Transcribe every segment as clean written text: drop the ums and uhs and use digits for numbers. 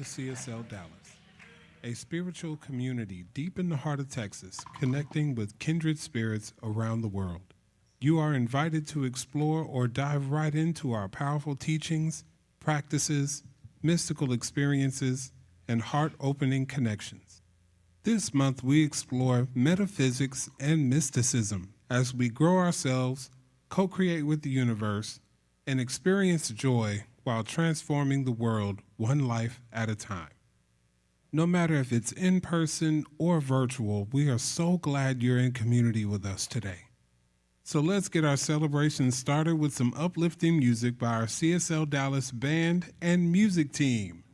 to CSL Dallas, a spiritual community deep in the heart of Texas, connecting with kindred spirits around the world. You are invited to explore or dive right into our powerful teachings, practices, mystical experiences, and heart-opening connections. This month, we explore metaphysics and mysticism as we grow ourselves, co-create with the universe, and experience joy while transforming the world one life at a time. No matter if it's in person or virtual, we are so glad you're in community with us today. So let's get our celebration started with some uplifting music by our CSL Dallas band and music team.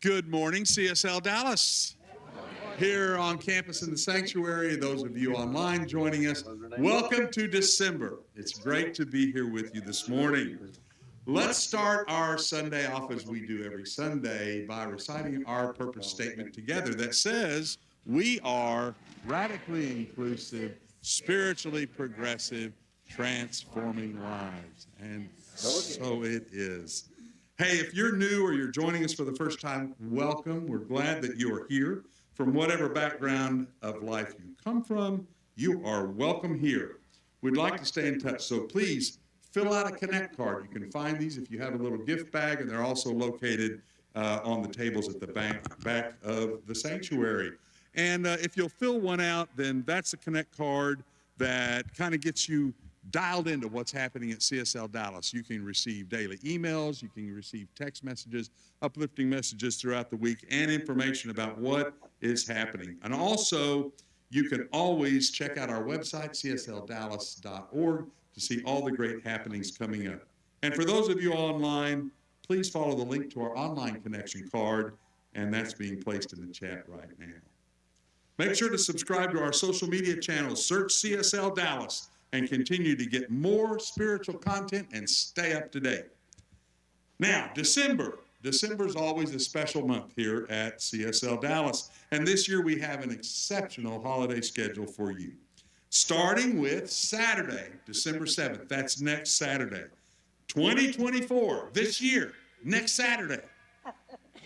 Good morning, CSL Dallas. Here on campus in the sanctuary, those of you online joining us, welcome to December. It's great to be here with you this morning. Let's start our Sunday off as we do every Sunday by reciting our purpose statement together that says, we are radically inclusive, spiritually progressive, transforming lives. And so it is. Hey, if you're new or you're joining us for the first time, welcome. We're glad that you are here. From whatever background of life you come from, you are welcome here. We'd like to stay in touch, so please fill out a Connect card. You can find these if you have a little gift bag, and they're also located on the tables at the back of the sanctuary. And if you'll fill one out, then that's a Connect card that kind of gets you dialed into what's happening at CSL Dallas. You can receive daily emails, you can receive text messages, uplifting messages throughout the week, and information about what is happening. And also, you can always check out our website, CSLDallas.org, to see all the great happenings coming up. And for those of you online, please follow the link to our online connection card, and that's being placed in the chat right now. Make sure to subscribe to our social media channels, search CSL Dallas, and continue to get more spiritual content and stay up to date. Now, December is always a special month here at CSL Dallas, and this year we have an exceptional holiday schedule for you. Starting with Saturday, December 7th, that's next Saturday. 2024, this year, next Saturday.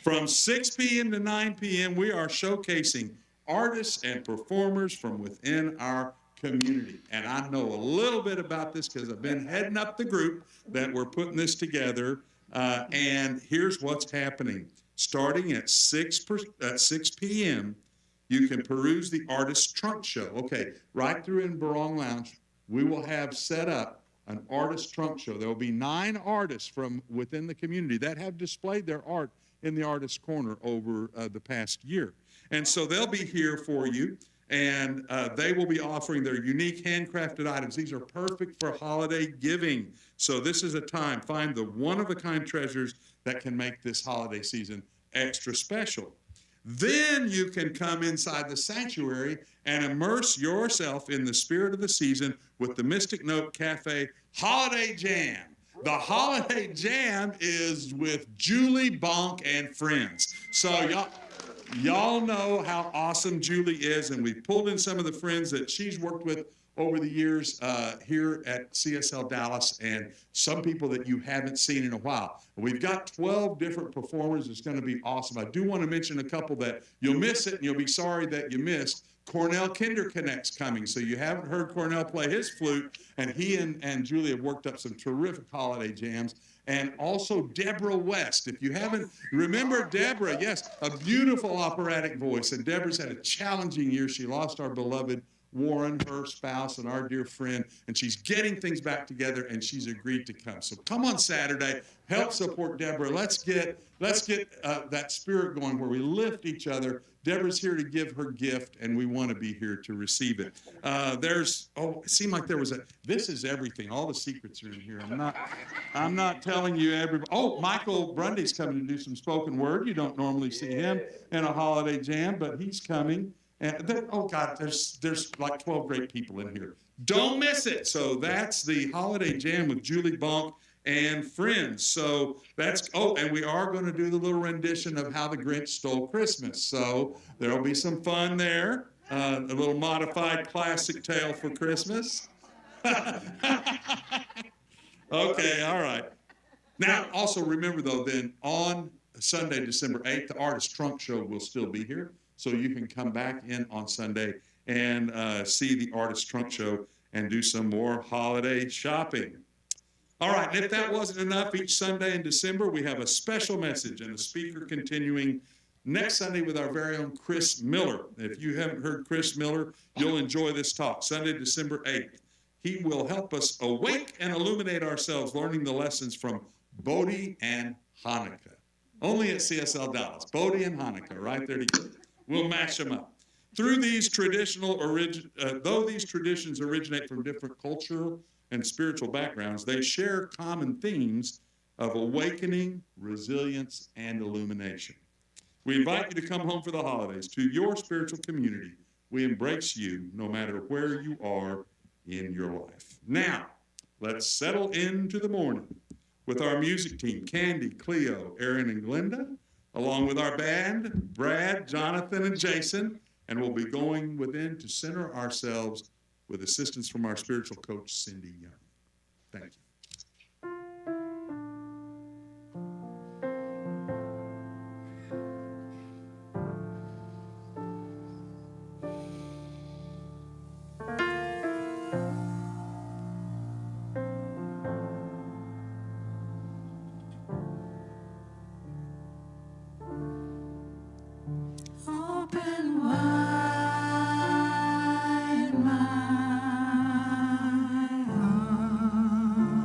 From 6 p.m. to 9 p.m., we are showcasing artists and performers from within our community. And I know a little bit about this because I've been heading up the group that we're putting this together. And here's what's happening. Starting at 6 p.m., you can peruse the Artist Trunk Show. Okay, right through in Barong Lounge, we will have set up an Artist Trunk Show. There will be 9 artists from within the community that have displayed their art in the Artist Corner over the past year. And so they'll be here for you, and they will be offering their unique handcrafted items. These are perfect for holiday giving. So this is a time, find the one-of-a-kind treasures that can make this holiday season extra special. Then you can come inside the sanctuary and immerse yourself in the spirit of the season with the Mystic Note Cafe Holiday Jam. The Holiday Jam is with Julie Bonk and friends. So y'all know how awesome Julie is, and we've pulled in some of the friends that she's worked with over the years here at CSLDallas, and some people that you haven't seen in a while. We've got 12 different performers. It's going to be awesome. I do want to mention a couple that you'll miss it, and you'll be sorry that you missed. Cornell Kinderconnect's coming, so you haven't heard Cornell play his flute, and he and Julie have worked up some terrific holiday jams. And also Deborah West. If you haven't, remember Deborah, yes, a beautiful operatic voice. And Deborah's had a challenging year. She lost our beloved Warren, her spouse, and our dear friend, and she's getting things back together, and she's agreed to come. So come on Saturday, help support Deborah. Let's get that spirit going where we lift each other. Deborah's here to give her gift, and we want to be here to receive it. It seemed like there was this is everything. All the secrets are in here. I'm not telling you everybody. Oh, Michael Brundy's coming to do some spoken word. You don't normally see him in a holiday jam, but he's coming. And there's like 12 great people in here. Don't miss it. So that's the Holiday Jam with Julie Bonk and friends. So and we are going to do the little rendition of How the Grinch Stole Christmas. So there'll be some fun there. A little modified classic tale for Christmas. Okay, all right. Now, also remember, though, then on Sunday, December 8th, the Artist Trunk Show will still be here. So you can come back in on Sunday and see the Artist Trunk Show and do some more holiday shopping. All right, and if that wasn't enough, each Sunday in December, we have a special message and a speaker continuing next Sunday with our very own Chris Miller. If you haven't heard Chris Miller, you'll enjoy this talk, Sunday, December 8th. He will help us awake and illuminate ourselves, learning the lessons from Bodhi and Hanukkah. Only at CSLDallas, Bodhi and Hanukkah, right there together. We'll mash them up. Though these traditions originate from different cultural and spiritual backgrounds, they share common themes of awakening, resilience, and illumination. We invite you to come home for the holidays to your spiritual community. We embrace you no matter where you are in your life. Now, let's settle into the morning with our music team, Candy, Cleo, Aaron, and Glenda, along with our band, Brad, Jonathan, and Jason, and we'll be going within to center ourselves with assistance from our spiritual coach, Cindy Young. Thank you. Open wide my heart.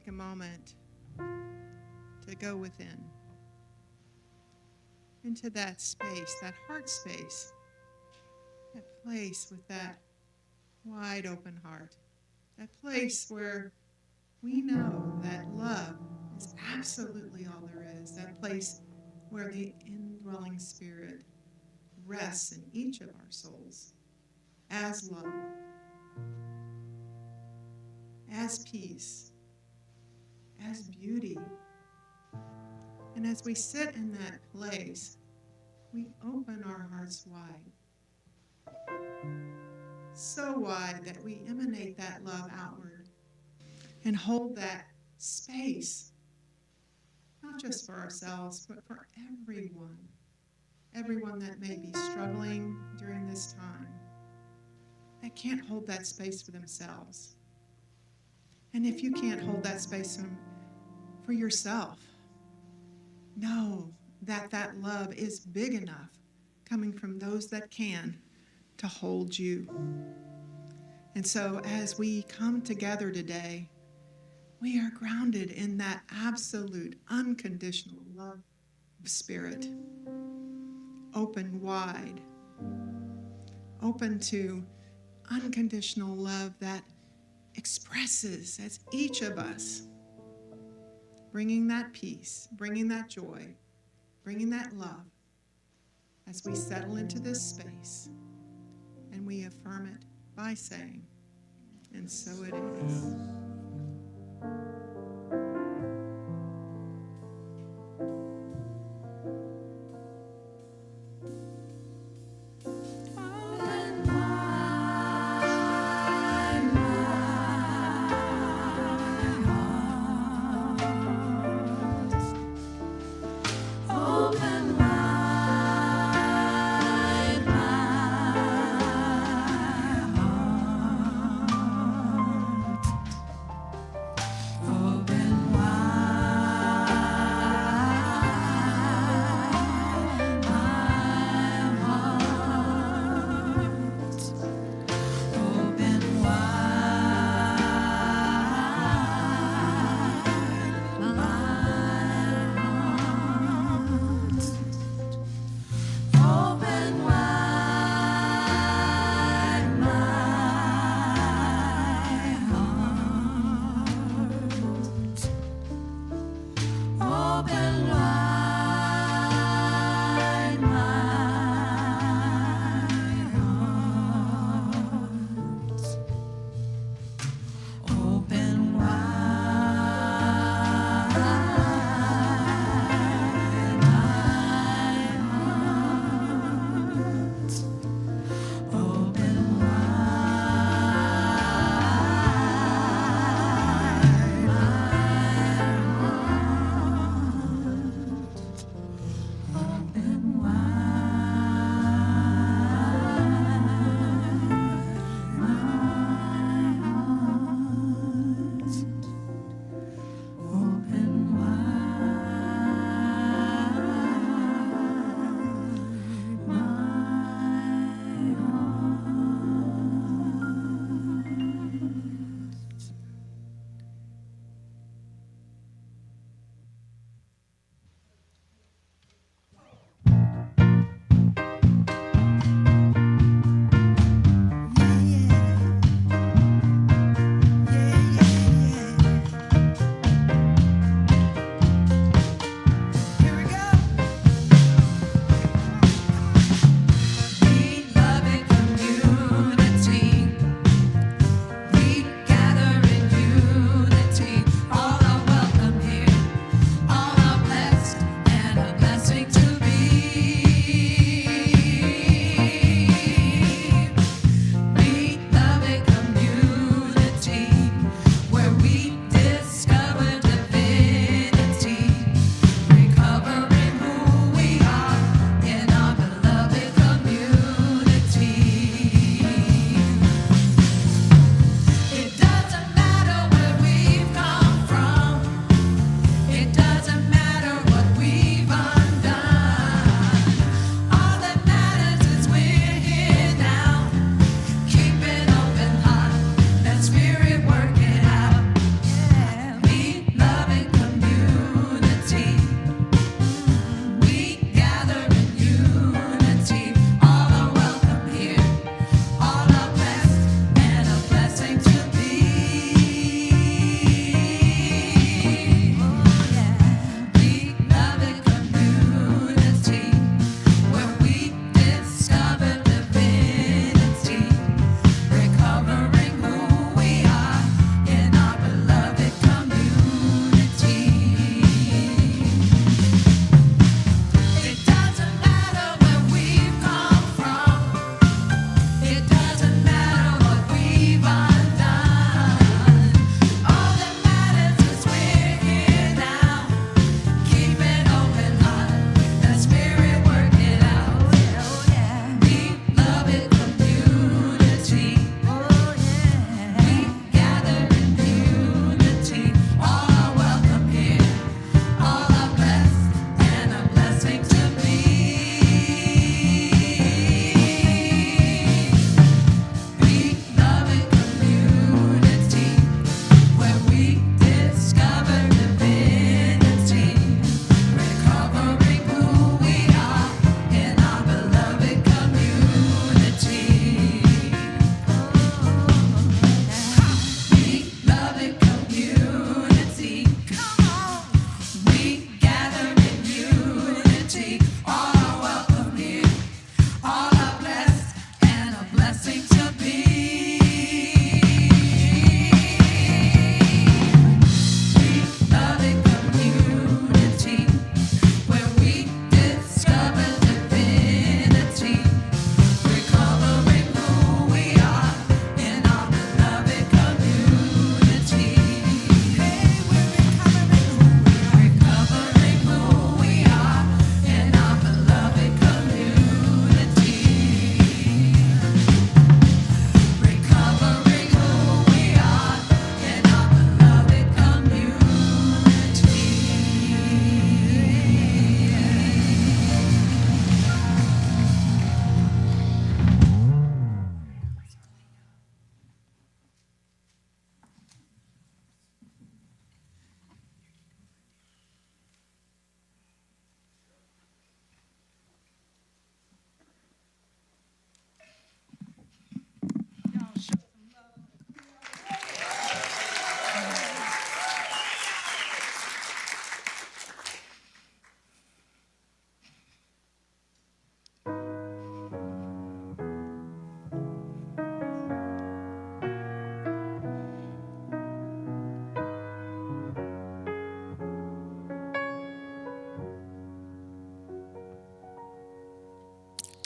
take a moment to go within, into that space, that heart space, that place with that wide open heart, that place where we know that love is absolutely all there is, that place where the indwelling Spirit rests in each of our souls as love, as peace, as beauty. And as we sit in that place, we open our hearts wide. So wide that we emanate that love outward and hold that space, not just for ourselves, but for everyone that may be struggling during this time, that can't hold that space for themselves. And if you can't hold that space for yourself, know that that love is big enough coming from those that can to hold you. And so as we come together today, we are grounded in that absolute, unconditional love of Spirit, open wide, open to unconditional love that expresses as each of us, bringing that peace, bringing that joy, bringing that love as we settle into this space, and we affirm it by saying, and so it is.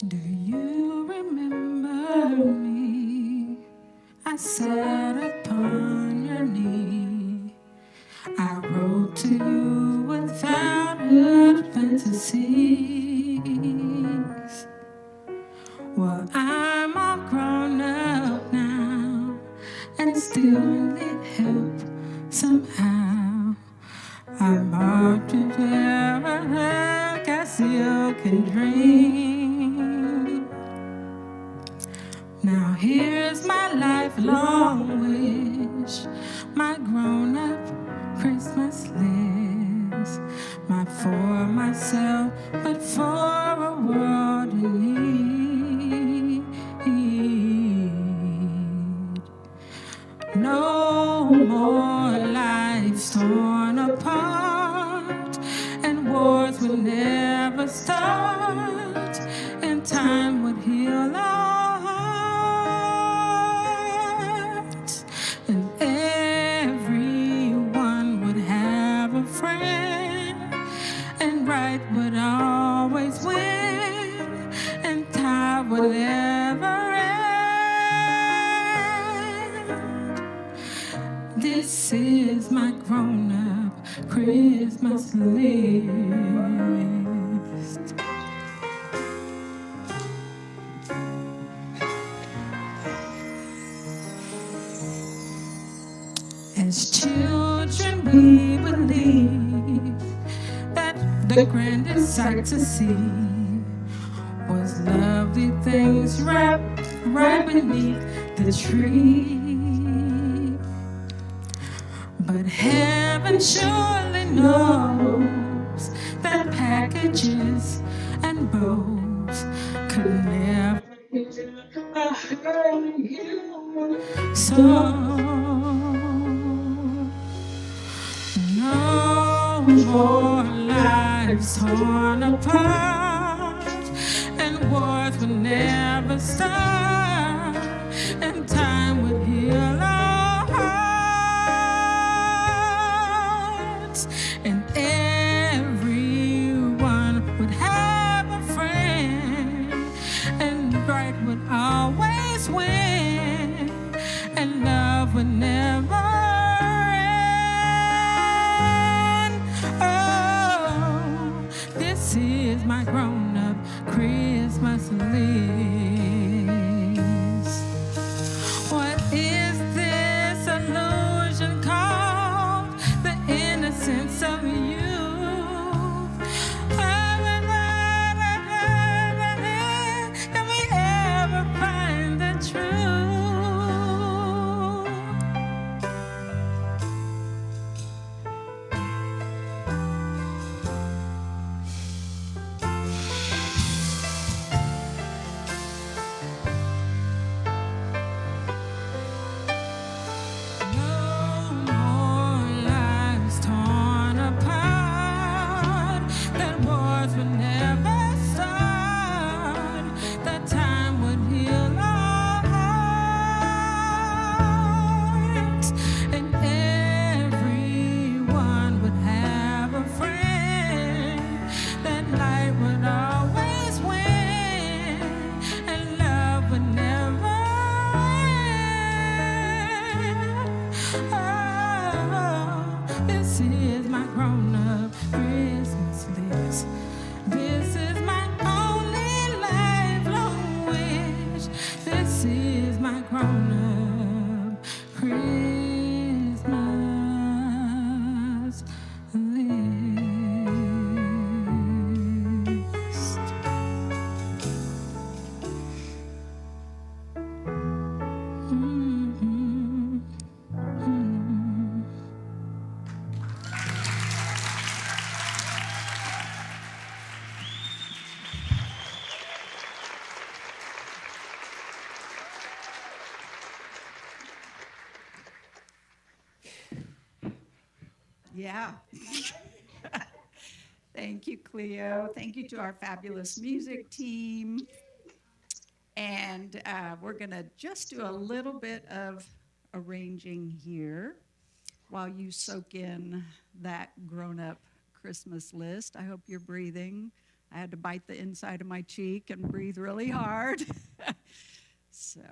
Do you remember me? I sat upon your knee. I wrote to you without fantasies. Well, I'm all grown up now and still need help somehow. I'm hard to tell, I still can dream. Now here's my lifelong wish, my grown-up Christmas list, not for myself, but for a world in need. No more lives torn apart, and wars would never start, and time would heal our hearts, and everyone would have a friend, and right would always win, and time would never end. This is my grown-up Christmas list. As children, we believe that the grandest sight to see was lovely things wrapped right beneath the tree. But heaven surely knows that packages and bows could never hurt you so. No more lives torn apart, and wars would never start, and time would heal our hearts, and everyone would have a friend, and right would always win, and love would never end. Oh, this is my grown-up Christmas list. What is this illusion called? The innocence of youth. Can we ever find the truth? No more lives torn apart, that wars would never start, that time would heal our hearts, and everyone would have a friend, that light would always win, and love would never end. Oh, this is my grown-up Christmas list. This is my only lifelong wish. This is my grown-up Christmas list. Mhm. Yeah. Thank you, Cleo. Thank you to our fabulous music team. And we're going to just do a little bit of arranging here while you soak in that grown-up Christmas list. I hope you're breathing I had to bite the inside of my cheek and breathe really hard. So,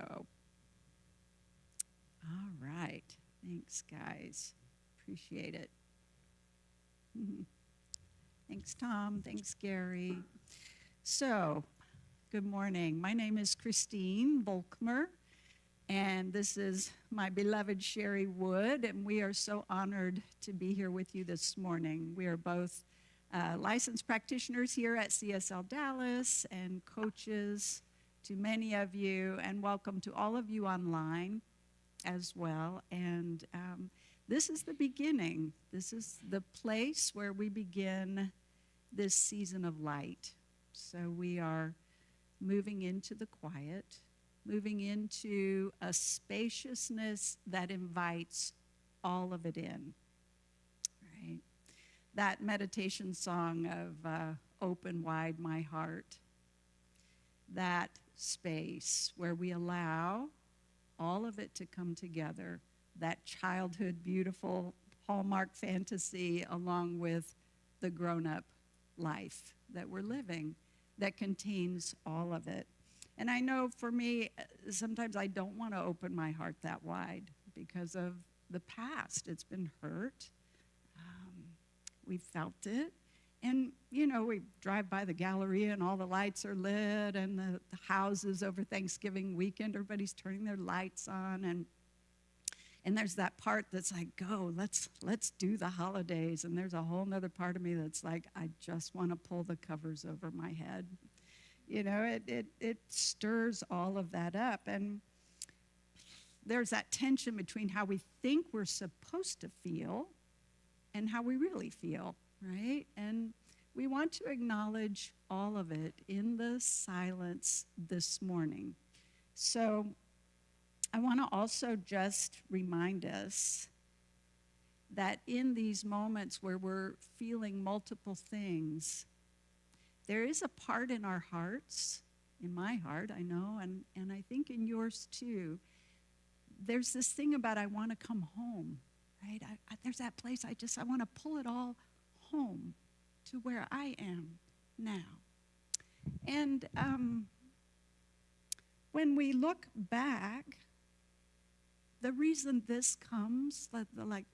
all right. Thanks, guys. Appreciate it. Thanks, Tom. Thanks, Gary. So, good morning. My name is Christine Volkmer, and this is my beloved Sherry Wood, and we are so honored to be here with you this morning. We are both licensed practitioners here at CSLDallas and coaches to many of you, and welcome to all of you online as well. And this is the beginning. This is the place where we begin this season of light. So we are moving into the quiet, moving into a spaciousness that invites all of it in, right? That meditation song of Open Wide My Heart, that space where we allow all of it to come together, that childhood, beautiful Hallmark fantasy along with the grown-up life that we're living that contains all of it. And I know for me, sometimes I don't want to open my heart that wide because of the past. It's been hurt. We've felt it. And, you know, we drive by the Galleria and all the lights are lit, and the houses over Thanksgiving weekend, everybody's turning their lights on. And there's that part that's like, go, let's do the holidays. And there's a whole nother part of me that's like, I just want to pull the covers over my head. You know, it stirs all of that up. And there's that tension between how we think we're supposed to feel and how we really feel, right? And we want to acknowledge all of it in the silence this morning. So I want to also just remind us that in these moments where we're feeling multiple things, there is a part in our hearts, in my heart, I know, and I think in yours too, there's this thing about I want to come home, right? There's that place I want to pull it all home to where I am now. And when we look back, the reason this comes, like,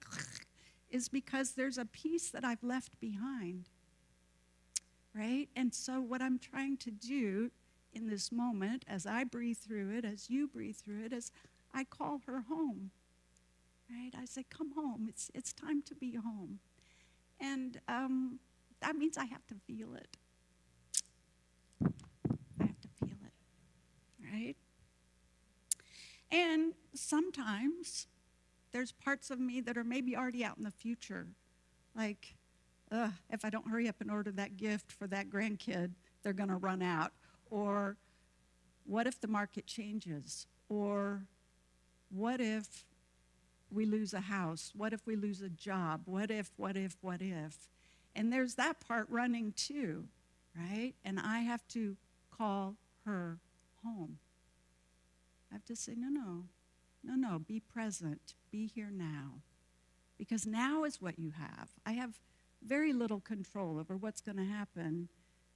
is because there's a piece that I've left behind, right? And so what I'm trying to do in this moment, as I breathe through it, as you breathe through it, is I call her home, right? I say, come home. It's time to be home. And that means I have to feel it. I have to feel it, right? And sometimes there's parts of me that are maybe already out in the future. Like, if I don't hurry up and order that gift for that grandkid, they're going to run out. Or what if the market changes? Or what if we lose a house? What if we lose a job? What if? And there's that part running too, right? And I have to call her home. I have to say, no, be present, be here now. Because now is what you have. I have very little control over what's going to happen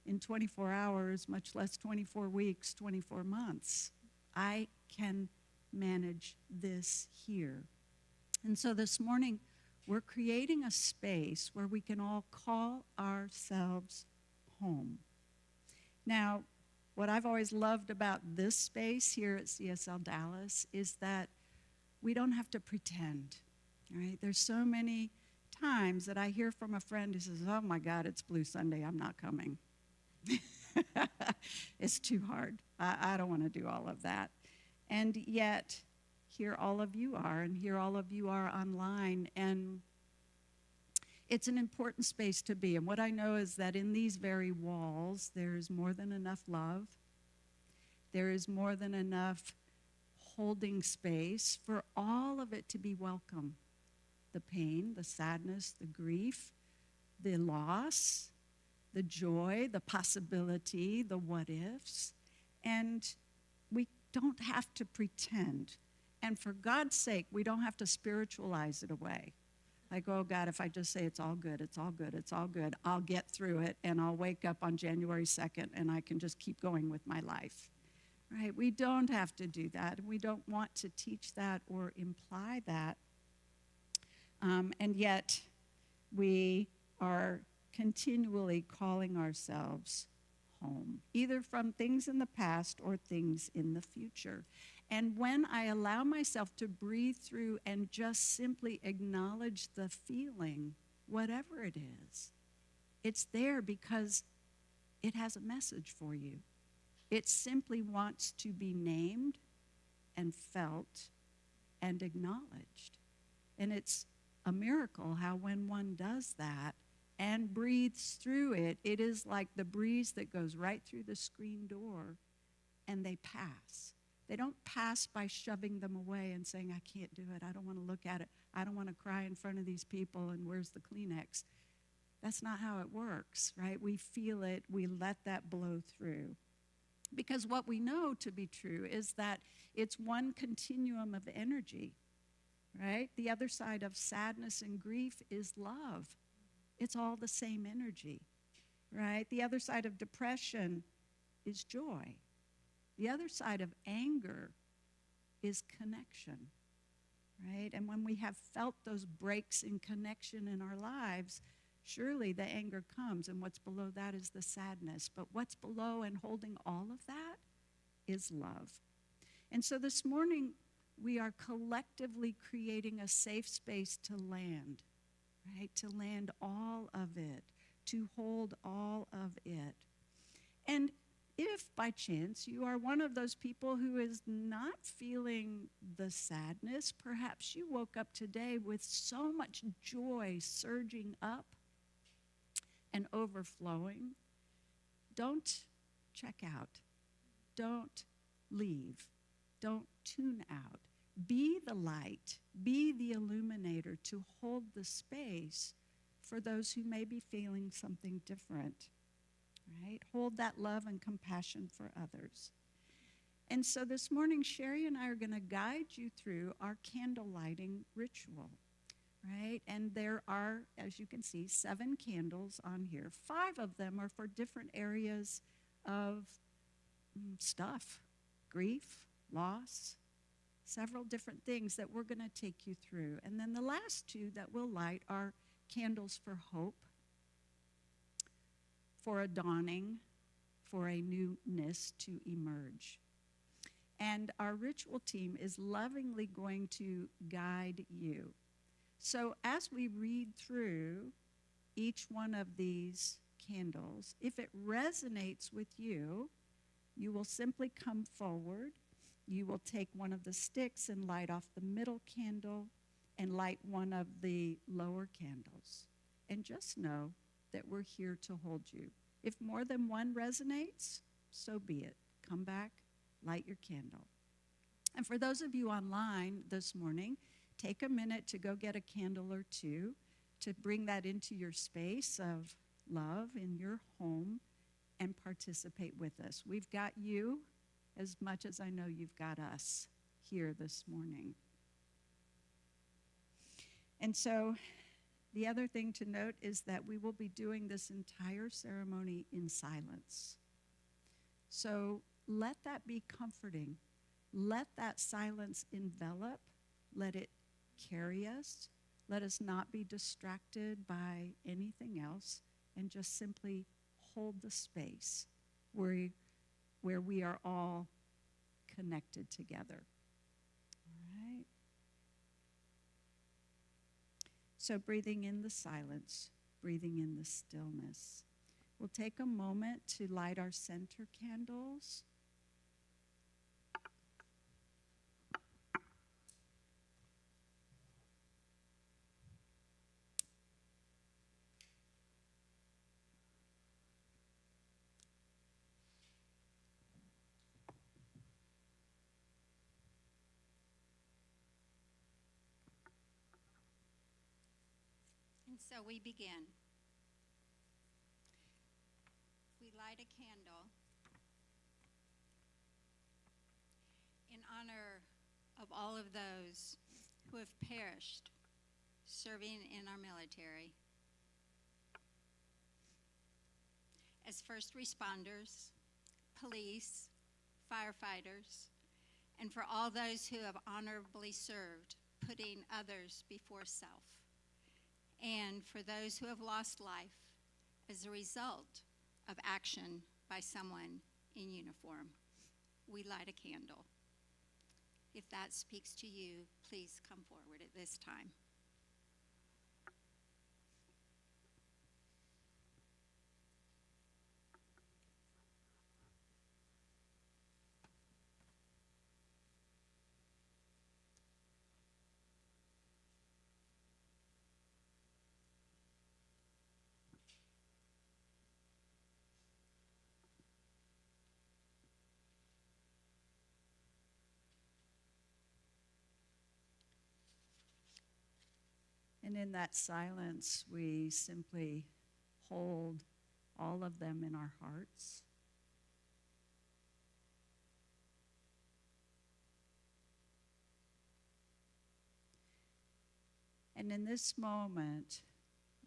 in 24 hours, much less 24 weeks, 24 months. I can manage this here. And so this morning, we're creating a space where we can all call ourselves home. Now, what I've always loved about this space here at CSLDallas is that we don't have to pretend, right? There's so many times that I hear from a friend who says, oh my God, it's Blue Sunday, I'm not coming. It's too hard. I don't want to do all of that. And yet, here all of you are, and here all of you are online, and it's an important space to be. And what I know is that in these very walls, there is more than enough love. There is more than enough holding space for all of it to be welcome. The pain, the sadness, the grief, the loss, the joy, the possibility, the what ifs. And we don't have to pretend. And for God's sake, we don't have to spiritualize it away. Like, oh God, if I just say it's all good, it's all good, it's all good, I'll get through it and I'll wake up on January 2nd and I can just keep going with my life, right? We don't have to do that. We don't want to teach that or imply that. And yet we are continually calling ourselves home, either from things in the past or things in the future. And when I allow myself to breathe through and just simply acknowledge the feeling, whatever it is, it's there because it has a message for you. It simply wants to be named and felt and acknowledged. And it's a miracle how when one does that and breathes through it, it is like the breeze that goes right through the screen door and they pass. They don't pass by shoving them away and saying, I can't do it. I don't want to look at it. I don't want to cry in front of these people, and where's the Kleenex? That's not how it works, right? We feel it. We let that blow through. Because what we know to be true is that it's one continuum of energy, right? The other side of sadness and grief is love. It's all the same energy, right? The other side of depression is joy. The other side of anger is connection, right? And when we have felt those breaks in connection in our lives, surely the anger comes, and what's below that is the sadness. But what's below and holding all of that is love. And so this morning, we are collectively creating a safe space to land, right? To land all of it, to hold all of it. And if by chance you are one of those people who is not feeling the sadness, perhaps you woke up today with so much joy surging up and overflowing, don't check out. Don't leave. Don't tune out. Be the light. Be the illuminator to hold the space for those who may be feeling something different. Right? Hold that love and compassion for others. And so this morning, Sherry and I are going to guide you through our candle lighting ritual, right? And there are, as you can see, 7 candles on here. 5 of them are for different areas of stuff, grief, loss, several different things that we're going to take you through. And then the last 2 that we'll light are candles for hope, for a dawning, for a newness to emerge. And our ritual team is lovingly going to guide you. So as we read through each one of these candles, if it resonates with you, you will simply come forward. You will take one of the sticks and light off the middle candle and light one of the lower candles. And just know that we're here to hold you. If more than one resonates, so be it. Come back, light your candle. And for those of you online this morning, take a minute to go get a candle or 2 to bring that into your space of love in your home and participate with us. We've got you as much as I know you've got us here this morning. And so the other thing to note is that we will be doing this entire ceremony in silence. So let that be comforting. Let that silence envelop. Let it carry us. Let us not be distracted by anything else, and just simply hold the space where we are all connected together. All right? So breathing in the silence, breathing in the stillness. We'll take a moment to light our center candles. And so we begin. We light a candle in honor of all of those who have perished serving in our military. As first responders, police, firefighters, and for all those who have honorably served, putting others before self, and for those who have lost life as a result of action by someone in uniform. We light a candle. If that speaks to you, please come forward at this time. And in that silence, we simply hold all of them in our hearts. And in this moment,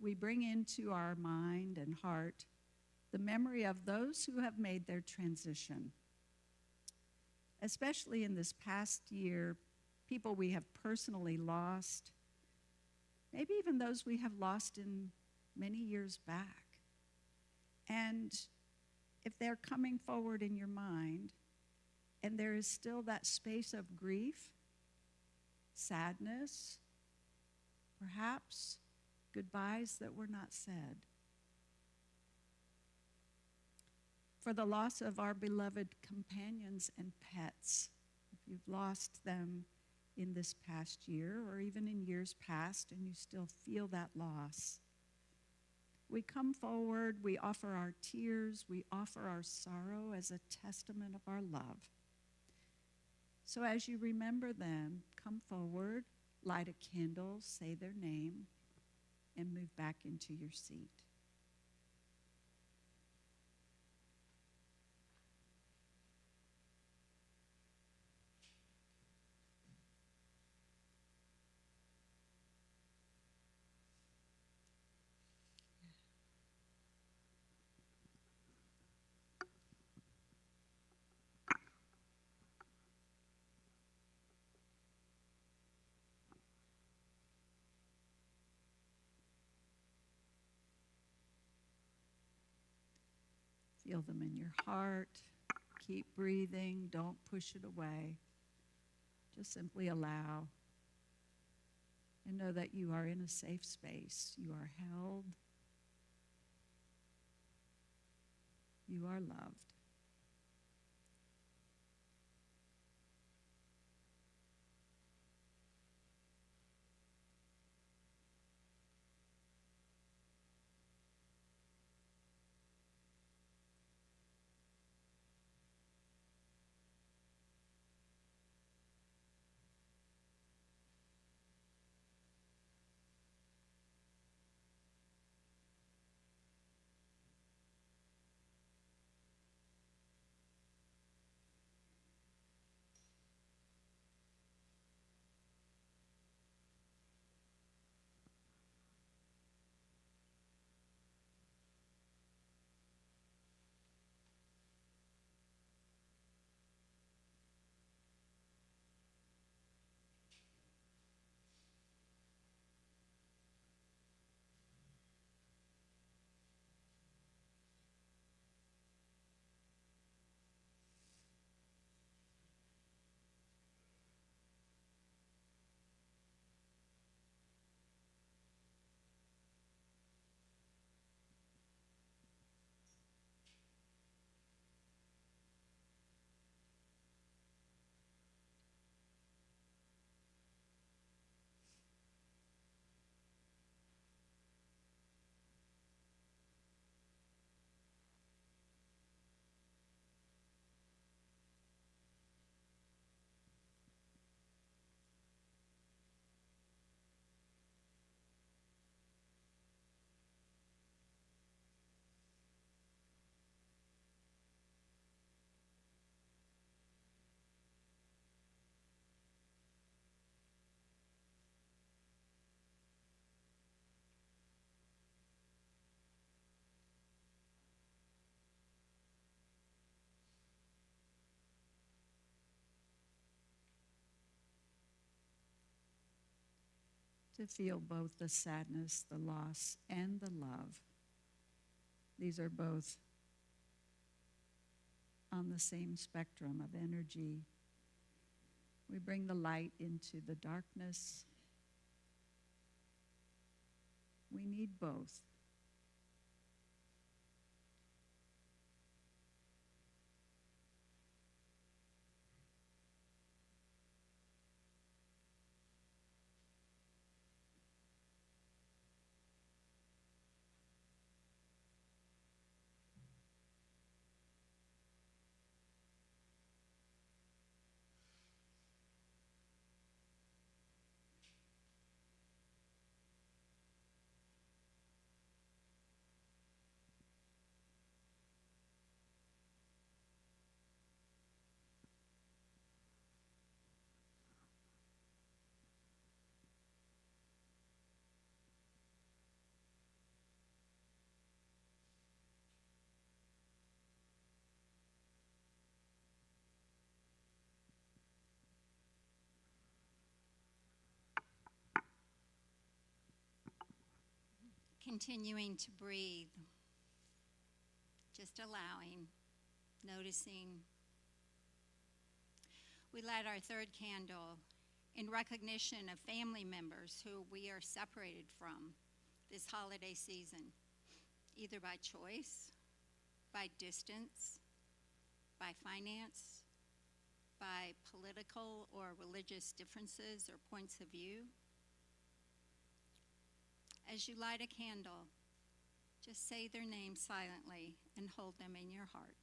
we bring into our mind and heart the memory of those who have made their transition. Especially in this past year, people we have personally lost, maybe even those we have lost in many years back. And if they're coming forward in your mind, and there is still that space of grief, sadness, perhaps goodbyes that were not said, for the loss of our beloved companions and pets, if you've lost them in this past year or even in years past and you still feel that loss, we come forward, we offer our tears, we offer our sorrow as a testament of our love. So as you remember them, come forward, light a candle, say their name, and move back into your seat. Feel them in your heart. Keep breathing. Don't push it away. Just simply allow. And know that you are in a safe space. You are held. You are loved. to feel both the sadness, the loss, and the love. These are both on the same spectrum of energy. We bring the light into the darkness. We need both. Continuing to breathe, just allowing, noticing. We light our third candle in recognition of family members who we are separated from this holiday season, either by choice, by distance, by finance, by political or religious differences or points of view. As you light a candle, just say their name silently and hold them in your heart.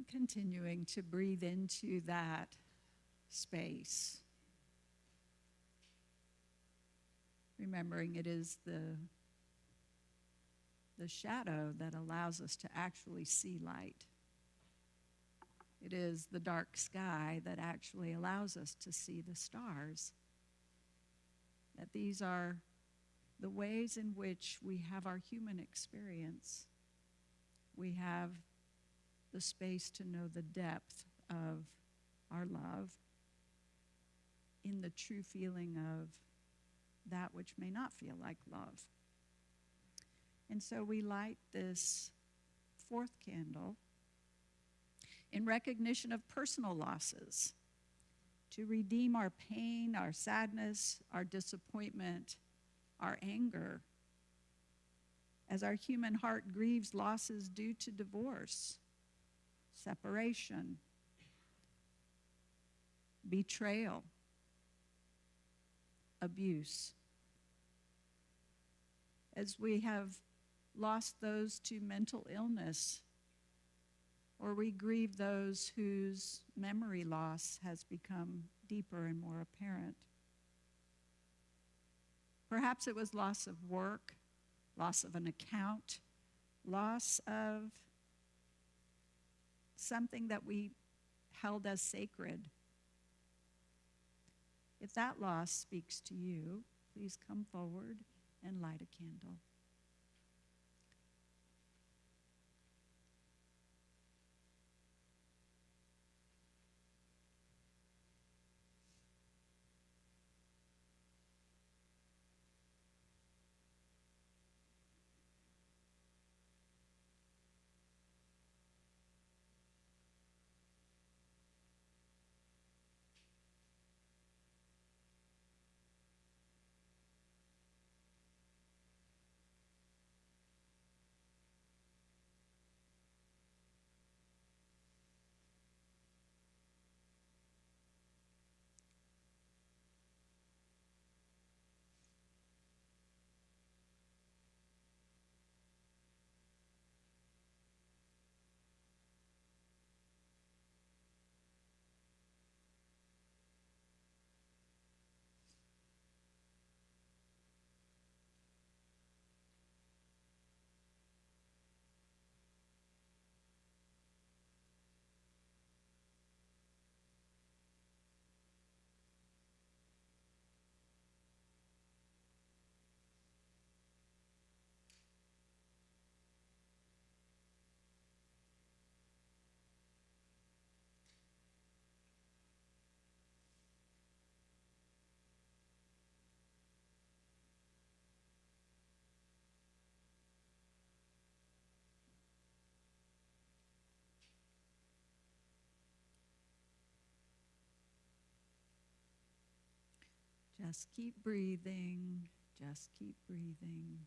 continuing to breathe into that space. Remembering it is the shadow that allows us to actually see light. It is the dark sky that actually allows us to see the stars. That these are the ways in which we have our human experience. We have the space to know the depth of our love in the true feeling of that which may not feel like love. And so we light this fourth candle in recognition of personal losses, to redeem our pain, our sadness, our disappointment, our anger, as our human heart grieves losses due to divorce, separation, betrayal, abuse. As we have lost those to mental illness, or we grieve those whose memory loss has become deeper and more apparent. Perhaps it was loss of work, loss of an account, loss of something that we held as sacred. If that loss speaks to you, please come forward and light a candle. Just keep breathing, just keep breathing.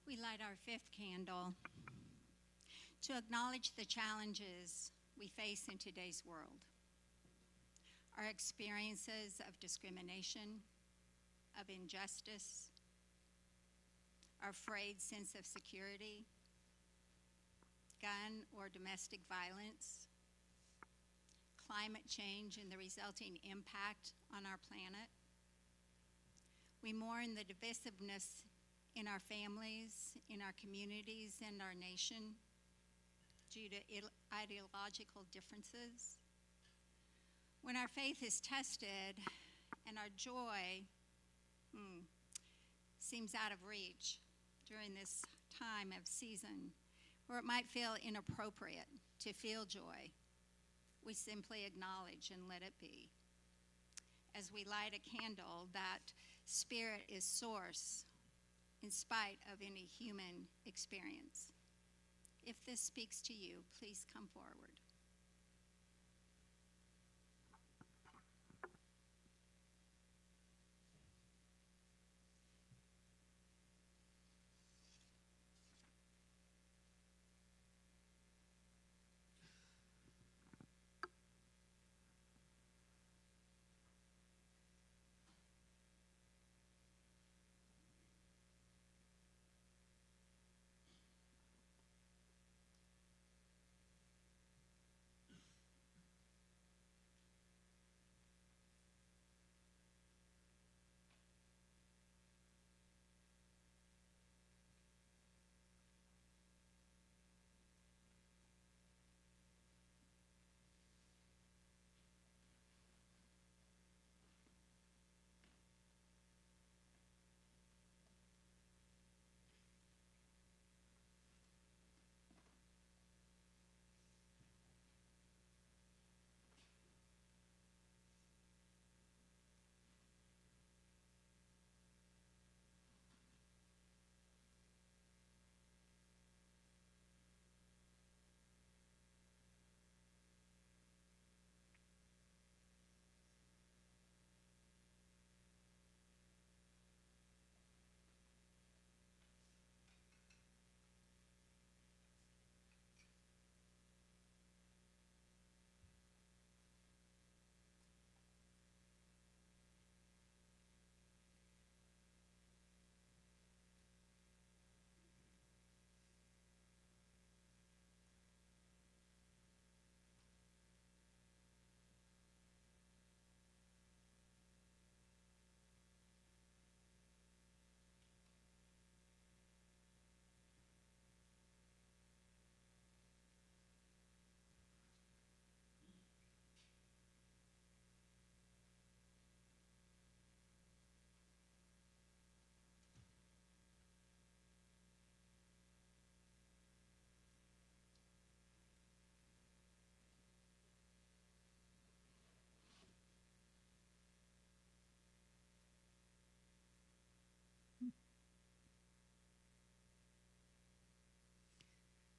We light our fifth candle to acknowledge the challenges we face in today's world. Our experiences of discrimination, of injustice, our frayed sense of security, gun or domestic violence, climate change and the resulting impact on our planet. We mourn the divisiveness in our families, in our communities, and our nation due to ideological differences. When our faith is tested and our joy seems out of reach during this time of season, where it might feel inappropriate to feel joy, we simply acknowledge and let it be. As we light a candle, that spirit is source in spite of any human experience. If this speaks to you, please come forward.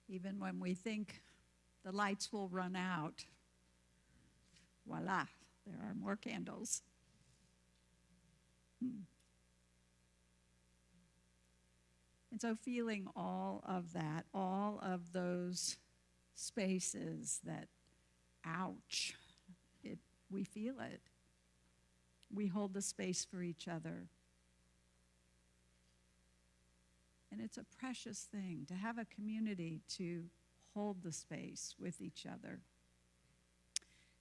Even when we think the lights will run out, voila, there are more candles. And so feeling all of that, all of those spaces that, ouch, we feel it. We hold the space for each other. And it's a precious thing to have a community to hold the space with each other.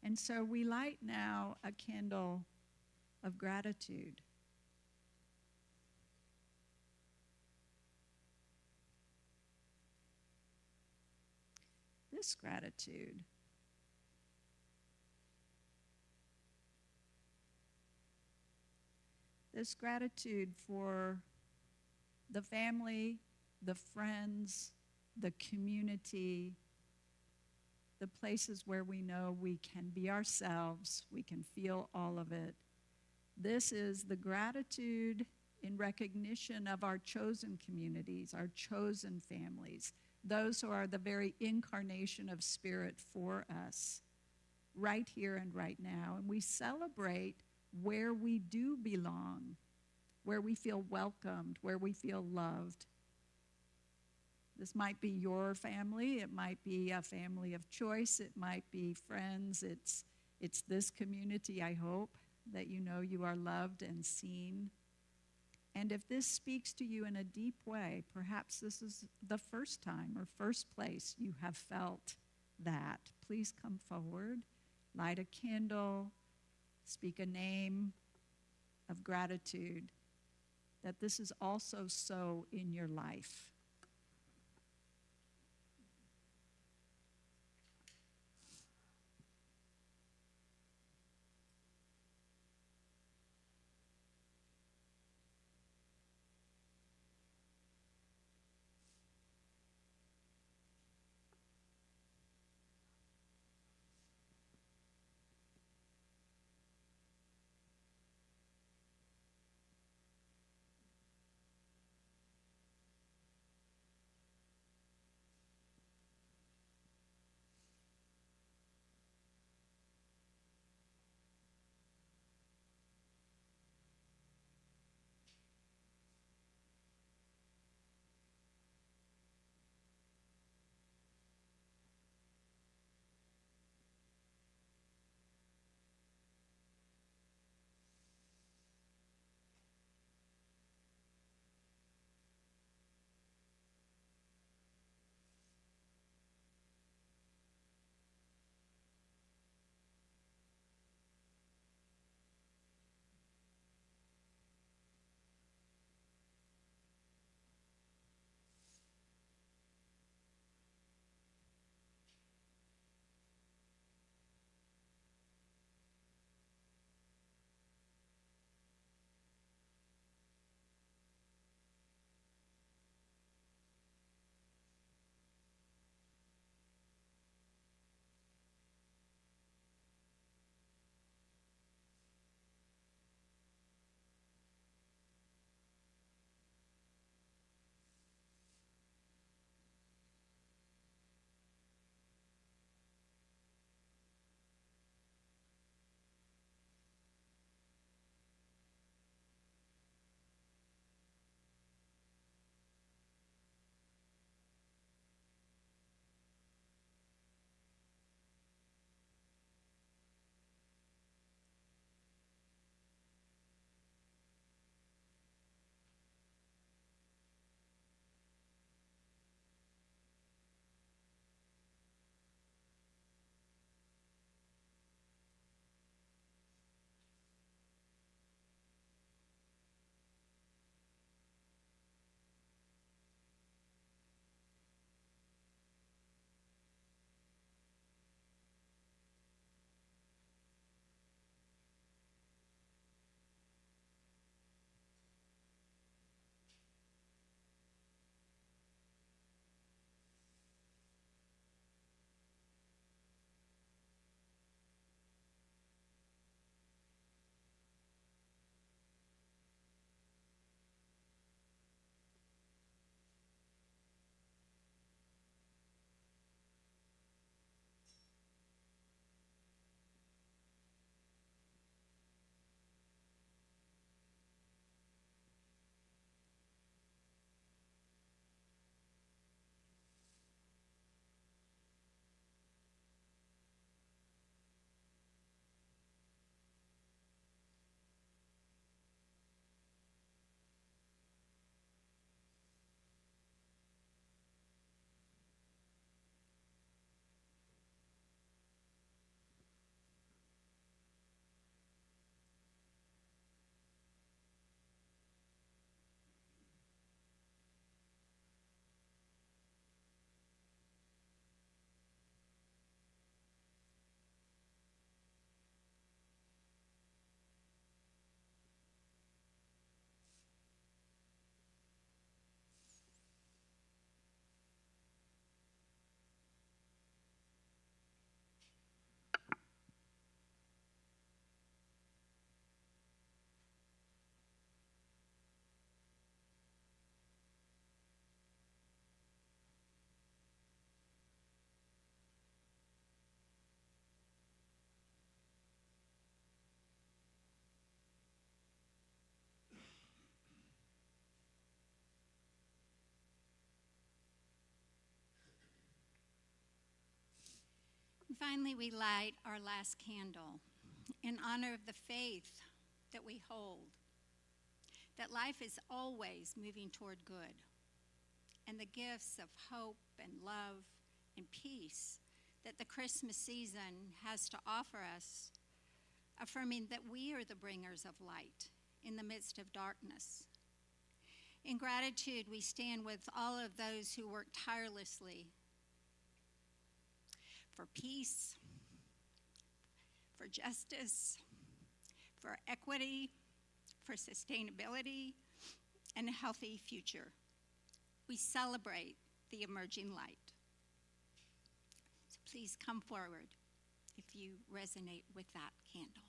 And so we light now a candle of gratitude. This gratitude for the family, the friends, the community, the places where we know we can be ourselves, we can feel all of it. This is the gratitude in recognition of our chosen communities, our chosen families, those who are the very incarnation of spirit for us, right here and right now. And we celebrate where we do belong, where we feel welcomed, where we feel loved. This might be your family. It might be a family of choice. It might be friends. It's this community, I hope, that you know you are loved and seen. And if this speaks to you in a deep way, perhaps this is the first time or first place you have felt that. Please come forward, light a candle, speak a name of gratitude that this is also so in your life. And finally, we light our last candle in honor of the faith that we hold, that life is always moving toward good, and the gifts of hope and love and peace that the Christmas season has to offer us, affirming that we are the bringers of light in the midst of darkness. In gratitude, we stand with all of those who work tirelessly for peace, for justice, for equity, for sustainability, and a healthy future. We celebrate the emerging light. So please come forward if you resonate with that candle.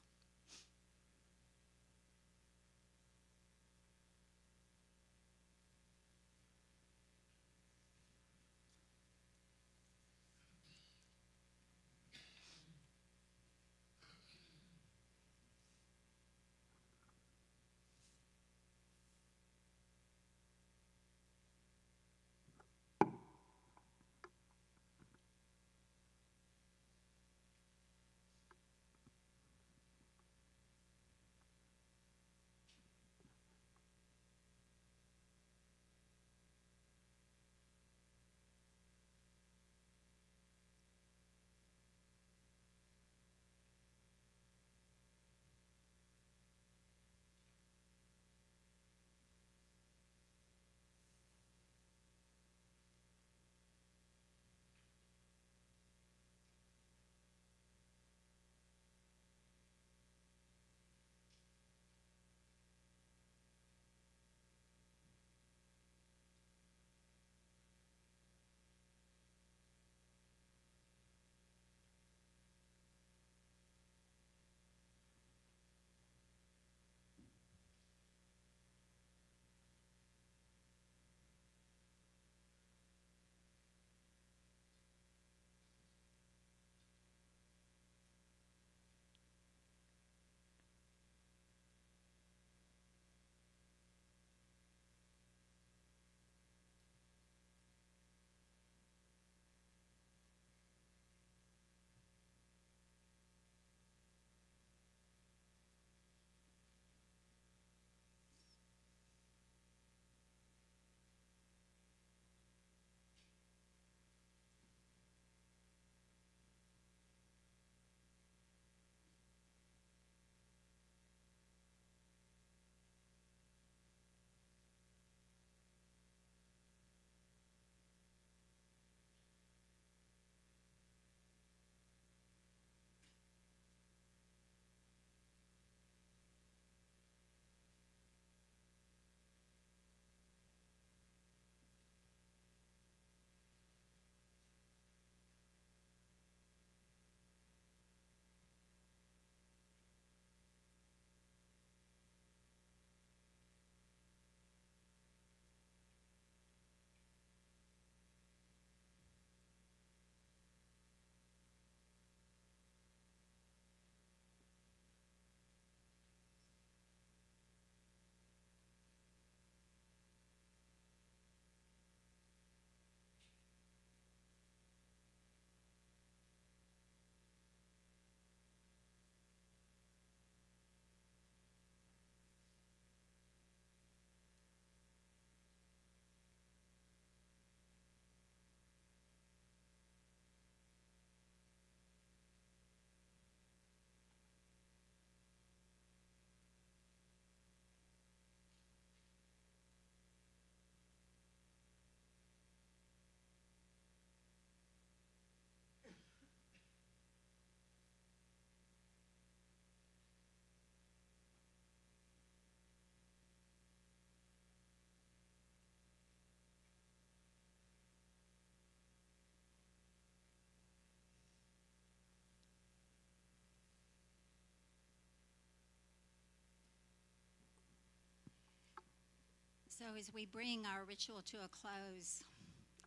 So as we bring our ritual to a close,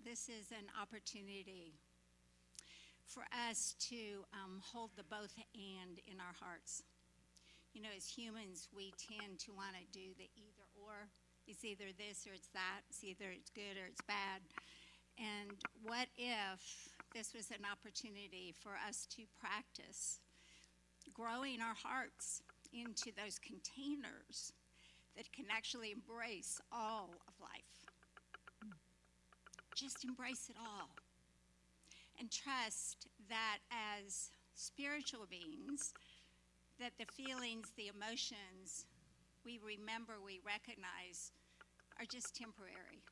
this is an opportunity for us to hold the both and in our hearts. You know, as humans, we tend to want to do the either or. It's either this or it's that. It's either it's good or it's bad. And what if this was an opportunity for us to practice growing our hearts into those containers that can actually embrace all of life. Just embrace it all. And trust that as spiritual beings, that the feelings, the emotions we remember, we recognize, are just temporary.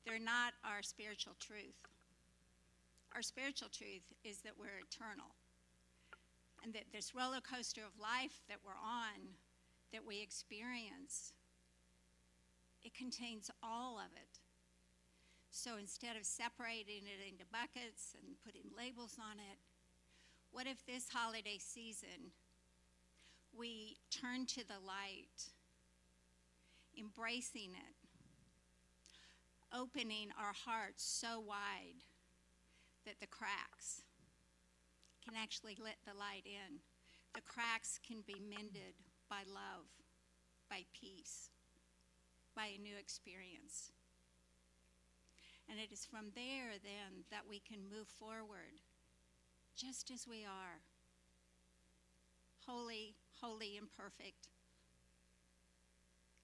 They're not our spiritual truth. Our spiritual truth is that we're eternal, and that this roller coaster of life that we're on, that we experience, it contains all of it. So instead of separating it into buckets and putting labels on it, what if this holiday season we turn to the light, embracing it, opening our hearts so wide that the cracks can actually let the light in. The cracks can be mended by love, by peace, by a new experience. And it is from there then that we can move forward just as we are. Holy, holy, and perfect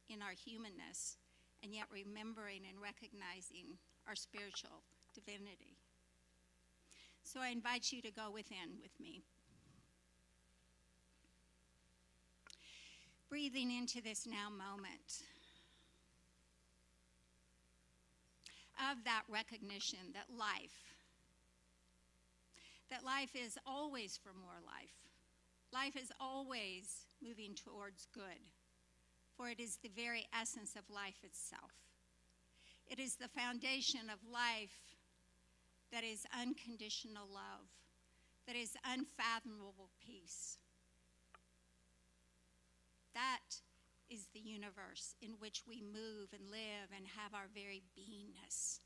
in our humanness, and yet remembering and recognizing our spiritual divinity. So I invite you to go within with me. Breathing into this now moment of that recognition that life is always for more life. Life is always moving towards good, for it is the very essence of life itself. It is the foundation of life that is unconditional love, that is unfathomable peace. That is the universe in which we move and live and have our very beingness.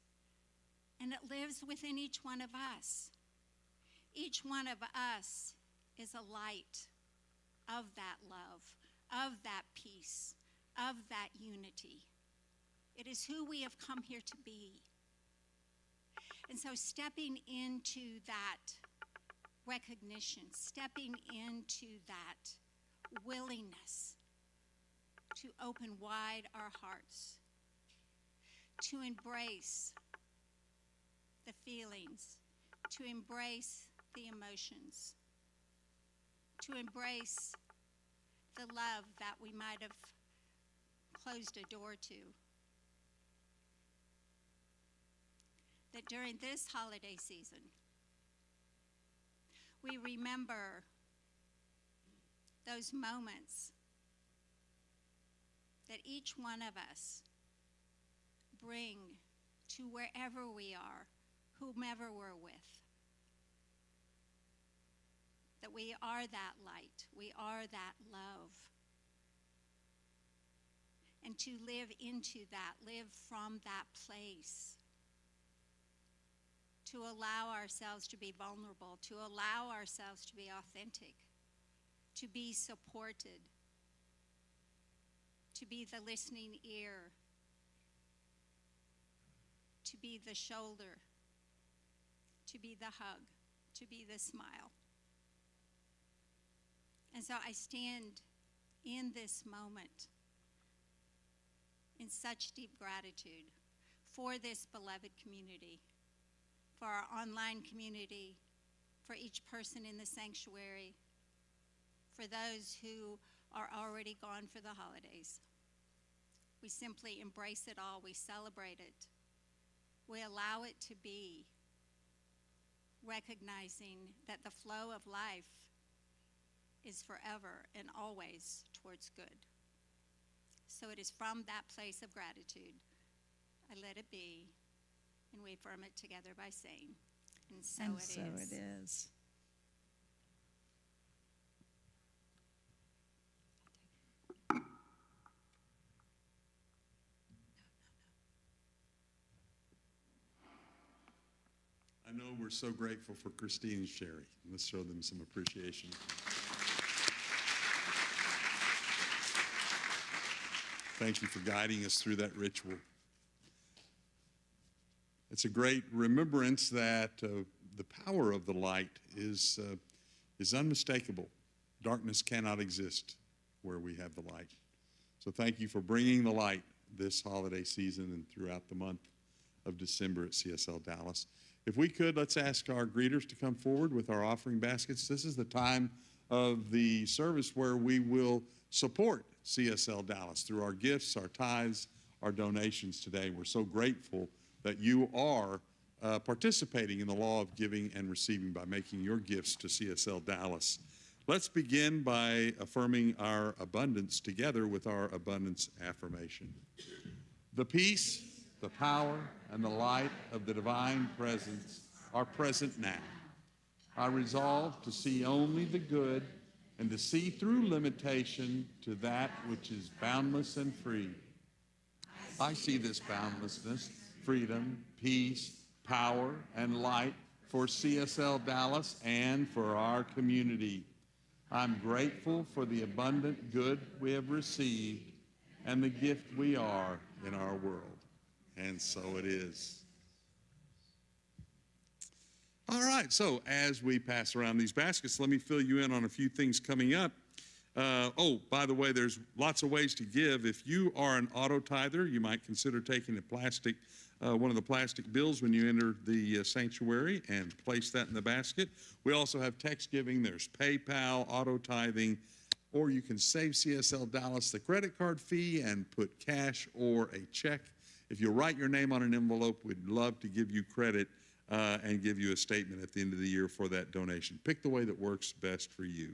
And it lives within each one of us. Each one of us is a light of that love, of that peace, of that unity. It is who we have come here to be. And so stepping into that recognition, stepping into that willingness to open wide our hearts, to embrace the feelings, to embrace the emotions, to embrace the love that we might have closed a door to. That during this holiday season, we remember those moments that each one of us bring to wherever we are, whomever we're with. That we are that light, we are that love. And to live into that, live from that place. To allow ourselves to be vulnerable, to allow ourselves to be authentic, to be supported, to be the listening ear, to be the shoulder, to be the hug, to be the smile. And so I stand in this moment in such deep gratitude for this beloved community, for our online community, for each person in the sanctuary, for those who are already gone for the holidays. We simply embrace it all, we celebrate it, we allow it to be, recognizing that the flow of life is forever and always towards good. So it is from that place of gratitude, I let it be, and we affirm it together by saying, and so And it so is. it is. I know we're so grateful for Christine and Sherry. Let's show them some appreciation. Thank you for guiding us through that ritual. It's a great remembrance that the power of the light is unmistakable. Darkness cannot exist where we have the light. So thank you for bringing the light this holiday season and throughout the month of December at CSL Dallas. If we could, let's ask our greeters to come forward with our offering baskets. This is the time of the service where we will support CSL Dallas through our gifts, our tithes, our donations today. We're so grateful that you are participating in the law of giving and receiving by making your gifts to CSL Dallas. Let's begin by affirming our abundance together with our abundance affirmation. The peace, the power, and the light of the divine presence are present now. I resolve to see only the good and to see through limitation to that which is boundless and free. I see this boundlessness, freedom, peace, power, and light for CSL Dallas and for our community. I'm grateful for the abundant good we have received and the gift we are in our world. And so it is. All right, so as we pass around these baskets, let me fill you in on a few things coming up. By the way, there's lots of ways to give. If you are an auto tither, you might consider taking one of the plastic bills when you enter the sanctuary and place that in the basket. We also have text giving. There's PayPal, auto tithing, or you can save CSL Dallas the credit card fee and put cash or a check. If you'll write your name on an envelope, we'd love to give you credit and give you a statement at the end of the year for that donation. Pick the way that works best for you.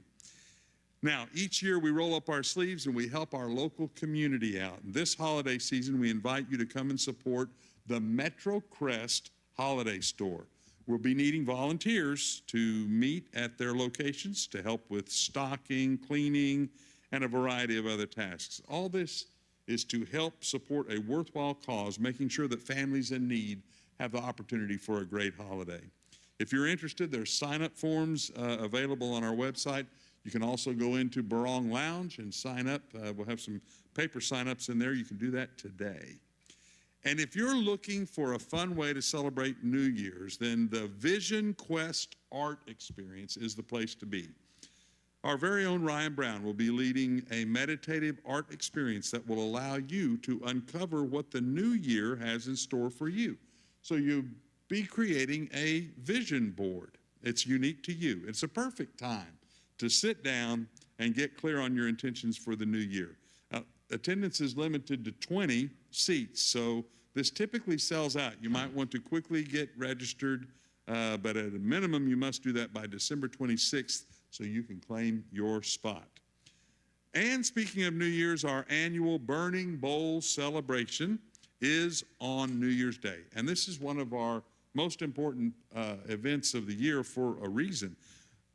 Now, each year we roll up our sleeves and we help our local community out. And this holiday season, we invite you to come and support the Metro Crest Holiday Store. We'll be needing volunteers to meet at their locations to help with stocking, cleaning, and a variety of other tasks. All this is to help support a worthwhile cause, making sure that families in need have the opportunity for a great holiday. If you're interested, there's sign-up forms available on our website. You can also go into Barong Lounge and sign up. We'll have some paper sign-ups in there. You can do that today. And if you're looking for a fun way to celebrate New Year's, then the Vision Quest Art Experience is the place to be. Our very own Ryan Brown will be leading a meditative art experience that will allow you to uncover what the new year has in store for you. So you'll be creating a vision board. It's unique to you. It's a perfect time to sit down and get clear on your intentions for the new year. Attendance is limited to 20 seats, so this typically sells out. You might want to quickly get registered, but at a minimum, you must do that by December 26th so you can claim your spot. And speaking of New Year's, our annual Burning Bowl celebration is on New Year's Day. And this is one of our most important events of the year for a reason.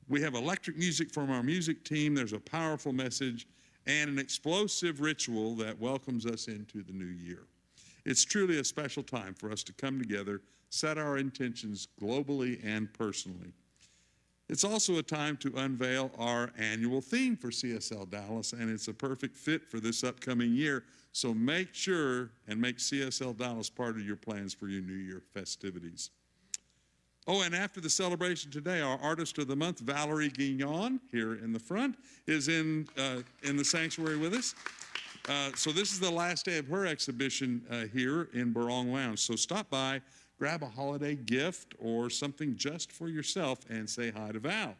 We have electric music from our music team. There's a powerful message and an explosive ritual that welcomes us into the new year. It's truly a special time for us to come together, set our intentions globally and personally. It's also a time to unveil our annual theme for CSL Dallas, and it's a perfect fit for this upcoming year. So make sure and make CSL Dallas part of your plans for your New Year festivities. Oh, and after the celebration today, our Artist of the Month, Valerie Guignon, here in the front, is in the sanctuary with us. So this is the last day of her exhibition here in Barong Lounge. So stop by, grab a holiday gift or something just for yourself, and say hi to Val.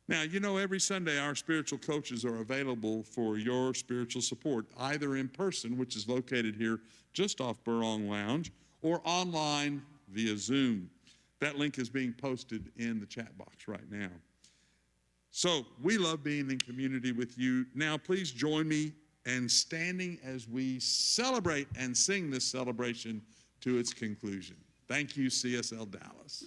Now, you know, every Sunday our spiritual coaches are available for your spiritual support, either in person, which is located here just off Barong Lounge, or online via Zoom. That link is being posted in the chat box right now. So we love being in community with you. Now, please join me in standing as we celebrate and sing this celebration to its conclusion. Thank you, CSL Dallas.